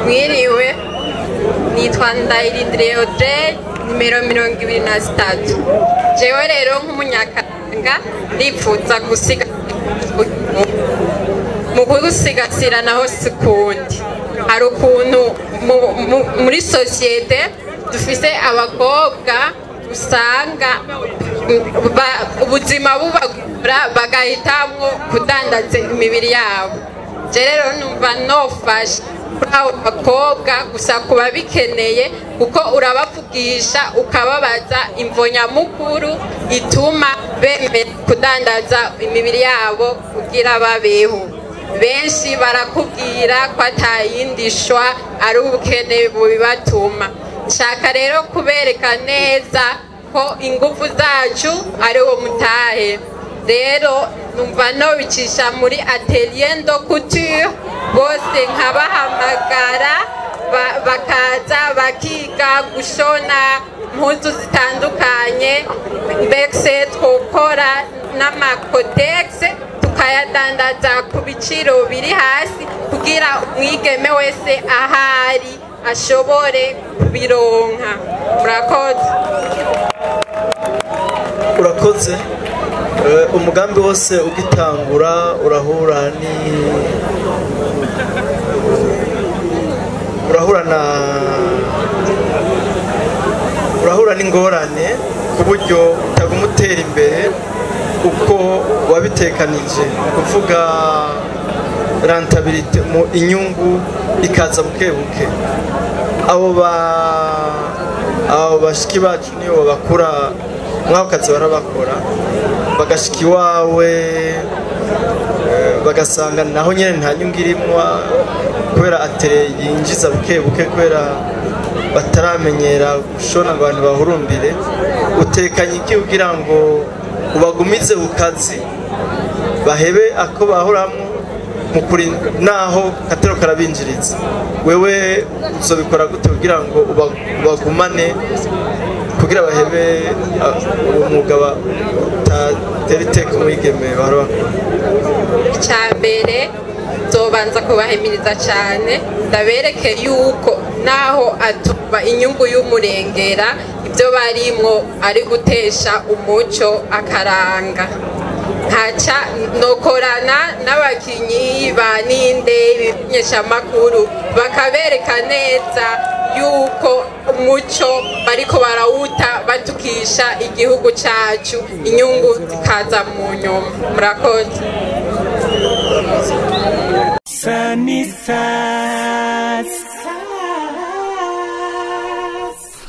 Mwiriwe, nitwa Ndayirindiriye Audrey, nimero 23. Jewe rero nk'umunyakanga ndipfuza gusiga mu gusigasira naho sikundi. Hari ukuntu muri societe dufise abakobwa usanga ubuzima bubagura bagahitamwo kudandaza imibiri yabo. Rero numva nofasha abo bakobwa gusa kuba bikeneye kuko urabavugisha ukababaza imvonyamukuru ituma bemera kudandaza imibiri yabo kugira babeho. Benshi barakubwira ko atayindishwa ari ubukene bubibatuma. Nshaka rero kubereka neza ko ingufu zacu ari wo mutahe. Rero numva no bicisha muri atelier de couture bose nkabahamagara bakaza bakiga gushona impuzu zitandukanye, mbese twokora n'amakotex tukayadandaza ku biciro biri hasi kugira umwigeme wese ahari ashobore kubironka. Urakoze. Umugambi wose ugitangura urahura n'ingorane ku buryo utaguma utera imbere uko wabitekanije, kuvuga rentabilité mu inyungu ikaza buke buke. Abo bashiki bacu niyo babakura mwako kazi barabakora bagashika iwawe bagasanga naho nyene nta nyungu irimwo kubera atere yinjiza buke buke kubera bataramenyera gushona ngo abantu bahurumbire. Utekanye iki kugira ngo ubagumize ukazi bahebe ako bahoramwo mukuri naho katero karabinjiriza? Wewe uzobikora gute kugira ngo ubagumane kugira bahebe umugaba tateriteka mwigeme barwa? Icyambere zobanza kubahimiriza cyane, ndabereke yuko naho atuba inyungu y'umurengera ibyo barimwo ari gutesha umuco akaranga. Nkaca nokorana n'abakinyi ba Ninde ibimenyesha makuru bakabereka neza yuko umuco bariko barawuta batukisha igihugu cyacu, inyungu zikaza mu nyuma. Murakoze.